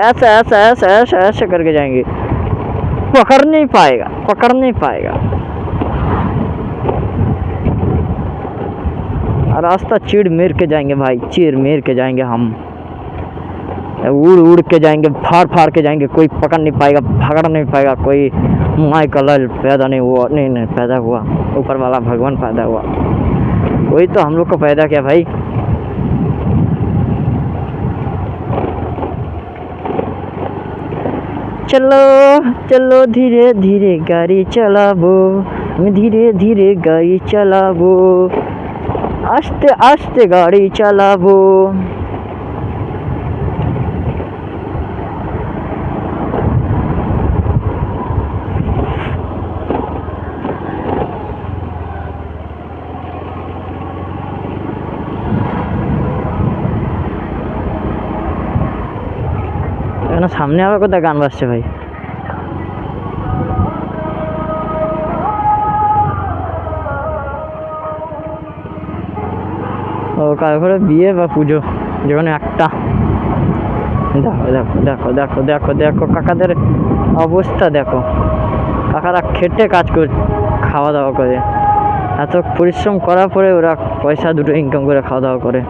ऐसा ऐसा ऐसा ऐसा ऐसे करके जाएंगे, पकड़ नहीं पाएगा, पकड़ नहीं पाएगा। रास्ता चीड़ मेर के जाएंगे भाई, चीड़ मेर के जाएंगे हम, उड़ उड़ के जाएंगे, फाड़ फाड़ के जाएंगे। कोई पकड़ नहीं पाएगा, पकड़ नहीं पाएगा कोई। माई कलर पैदा नहीं हुआ, नहीं पैदा हुआ, ऊपर वाला भगवान पैदा हुआ, वही तो हम लोग को पैदा किया भाई। चलो चलो धीरे धीरे गाड़ी चलाबो, धीरे धीरे गाड़ी चलाबो, आस्ते आस्ते गाड़ी चलाबो। সামনে আবার কোথায় গান বাজছে ভাই। ও কার ঘরে বিয়ে বা পুজো, যেখানে একটা। দেখো দেখো দেখো দেখো দেখো দেখো কাকাদের অবস্থা দেখো। কাকারা খেটে কাজ করে খাওয়া দাওয়া করে, এত পরিশ্রম করার পরে ওরা পয়সা দুটো ইনকাম করে খাওয়া দাওয়া করে।